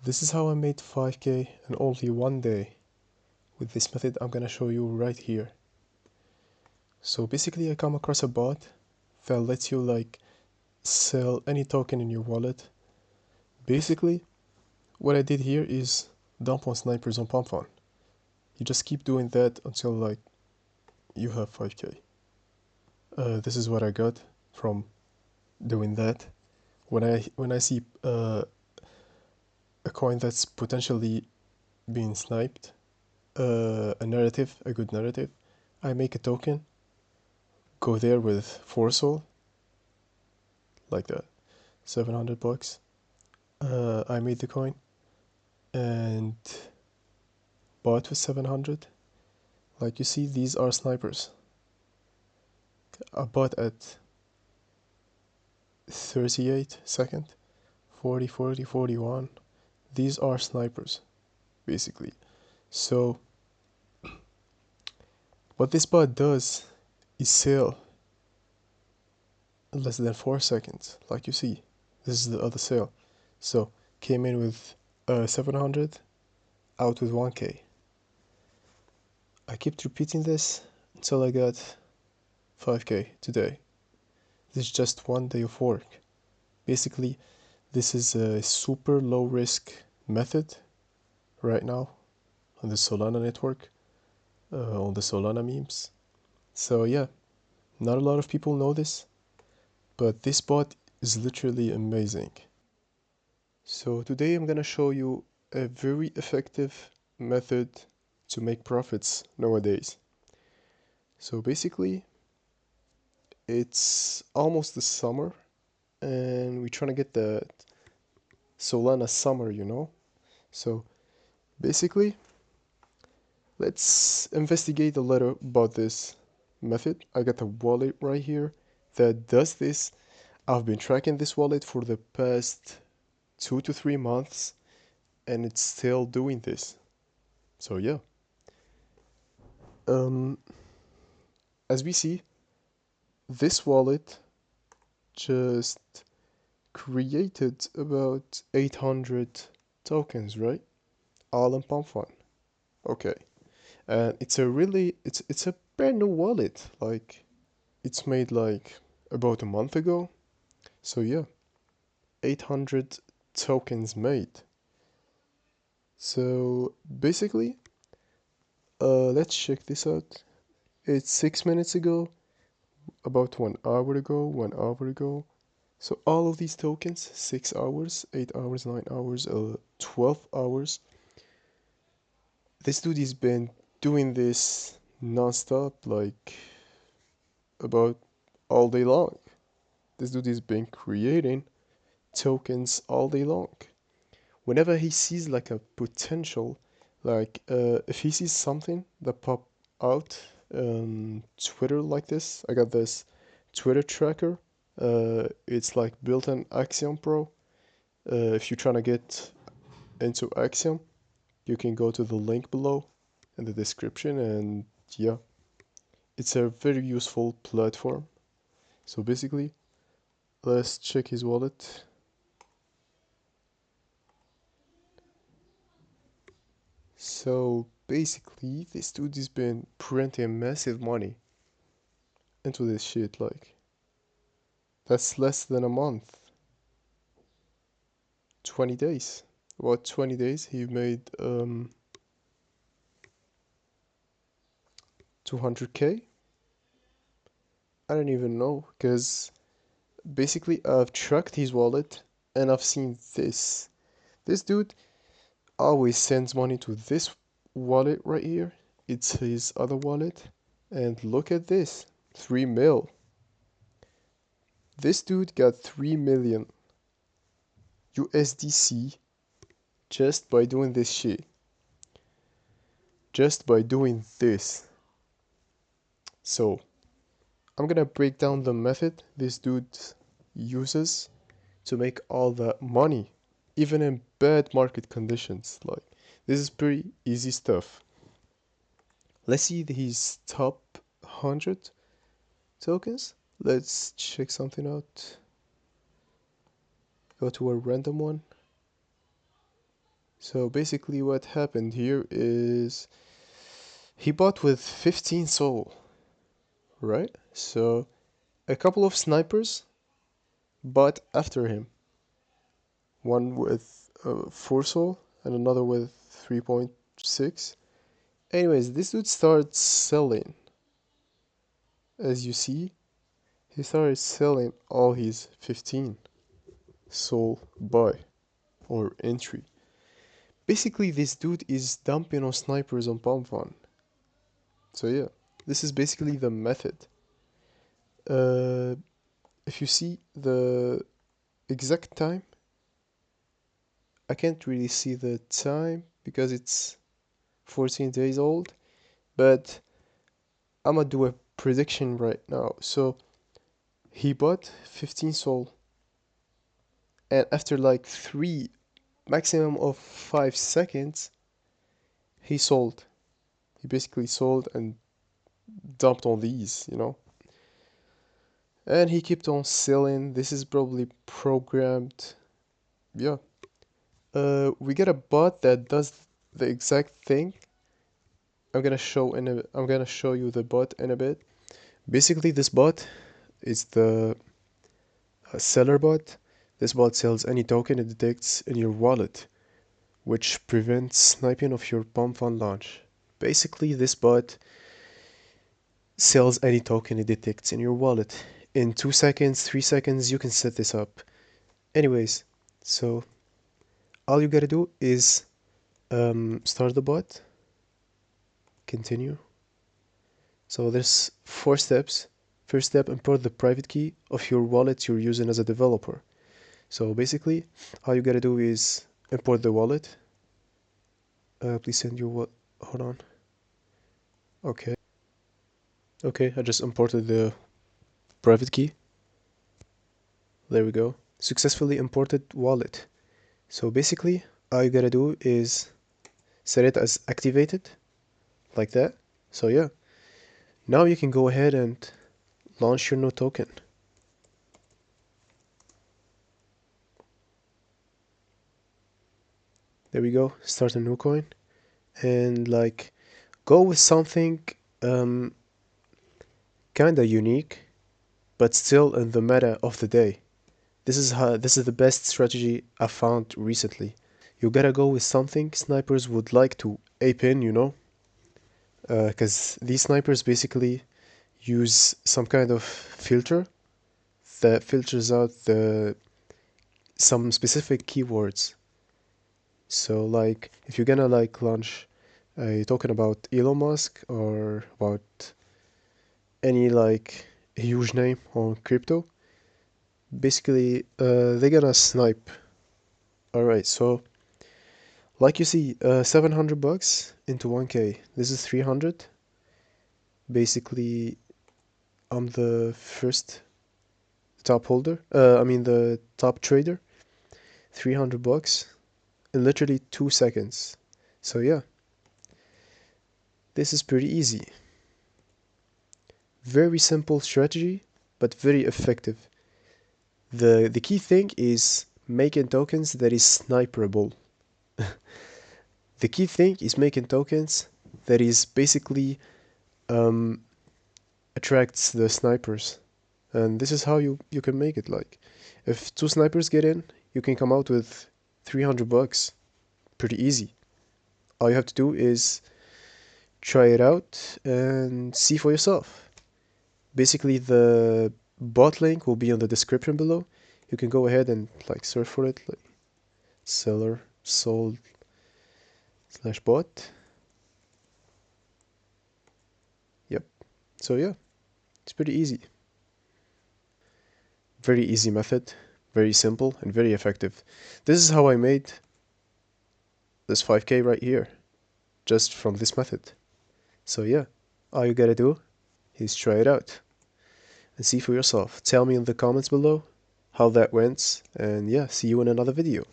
This is how I made 5k in only one day with this method I'm gonna show you right here. So basically I come across a bot that lets you like sell any token in your wallet. Basically what I did here is dump on snipers on pump fun. You just keep doing that until like you have 5k. This is what I got from doing that. When I see a coin that's potentially being sniped, a good narrative, I make a token, go there with 4 soul, like that, 700 bucks. I made the coin and bought with 700. Like you see, these are snipers. I bought at 38 second, 40, 40, 41. These are snipers, basically. So what this bot does is sell in less than 4 seconds. Like you see, this is the other sale. So came in with 700, out with 1k. I kept repeating this until I got 5k today. This is just one day of work. Basically, this is a super low risk method right now on the Solana network, on the Solana memes. So yeah, not a lot of people know this, but this bot is literally amazing. So today I'm gonna show you a very effective method to make profits nowadays. So basically, it's almost the summer and we're trying to get the Solana summer, you know? So basically, let's investigate a little about this method. I got a wallet right here that does this. I've been tracking this wallet for the past 2 to 3 months and it's still doing this. So yeah. As we see, this wallet just created about 800 tokens, right? All in pump fun. Okay. And it's a brand new wallet. Like it's made like about a month ago. So yeah, 800 tokens made. So basically, let's check this out. It's 6 minutes ago, about 1 hour ago, 1 hour ago. So all of these tokens, 6 hours, 8 hours, 9 hours, 12 hours. This dude has been doing this non-stop, like about all day long. This dude has been creating tokens all day long. Whenever he sees like a potential, like if he sees something that pop out on Twitter like this, I got this Twitter tracker. It's like built in Axiom Pro. If you're trying to get into Axiom, you can go to the link below in the description, and yeah, it's a very useful platform. So basically, let's check his wallet. So basically, this dude has been printing massive money into this shit. Like, that's less than a month. 20 days. About 20 days, he made 200k. I don't even know, because basically I've tracked his wallet and I've seen this. This dude always sends money to this wallet right here. It's his other wallet. And look at this, 3 mil. This dude got 3 million USDC just by doing this shit. Just by doing this. So, I'm gonna break down the method this dude uses to make all that money, even in bad market conditions. Like, this is pretty easy stuff. Let's see his top 100 tokens. Let's check something out. Go to a random one. So basically what happened here is he bought with 15 soul, right? So a couple of snipers bought after him. One with 4 soul and another with 3.6. Anyways, this dude starts selling. As you see, he started selling all his 15 soul buy or entry. Basically, this dude is dumping on snipers on PalmFun. So yeah, this is basically the method. Uh, if you see the exact time, I can't really see the time because it's 14 days old, but I'm gonna do a prediction right now. So he bought 15 soul, and after like 3, maximum of 5 seconds, he sold. He basically sold and dumped on these. And he kept on selling. This is probably programmed. Yeah. We get a bot that does the exact thing. I'm gonna show you the bot in a bit. Basically, this bot is the seller bot. This bot sells any token it detects in your wallet, which prevents sniping of your pump fund launch. Basically, this bot sells any token it detects in your wallet. In 2 seconds, 3 seconds, you can set this up. Anyways, so all you gotta do is start the bot, continue. So there's 4 steps. First step, import the private key of your wallet you're using as a developer. So basically, all you gotta do is import the wallet. Please send your what? Hold on. Okay. Okay, I just imported the private key. There we go. Successfully imported wallet. So basically, all you gotta do is set it as activated, like that. So yeah, now you can go ahead and launch your new token. There we go. Start a new coin, and like go with something um, kinda unique, but still in the meta of the day. This is the best strategy I found recently. You gotta go with something snipers would like to ape in, because these snipers basically use some kind of filter that filters out the some specific keywords. So like if you're gonna like launch a token about Elon Musk or about any like huge name on crypto, basically they're gonna snipe. Alright, so like you see, 700 bucks into 1k. This is 300. Basically, I'm the first top holder. I mean the top trader. 300 bucks in literally 2 seconds. So yeah, this is pretty easy. Very simple strategy, but very effective. The key thing is making tokens that is sniperable. The key thing is making tokens that is basically um, attracts the snipers. And this is how you can make it. Like, if 2 snipers get in, you can come out with 300 bucks. Pretty easy. All you have to do is try it out and see for yourself. Basically, the bot link will be in the description below. You can go ahead and like search for it, like seller sold slash bot. Yep. So yeah, it's pretty easy. Very easy method, very simple and very effective. This is how I made this 5k right here, just from this method. So yeah, all you gotta do is try it out and see for yourself. Tell me in the comments below how that went, and yeah, see you in another video.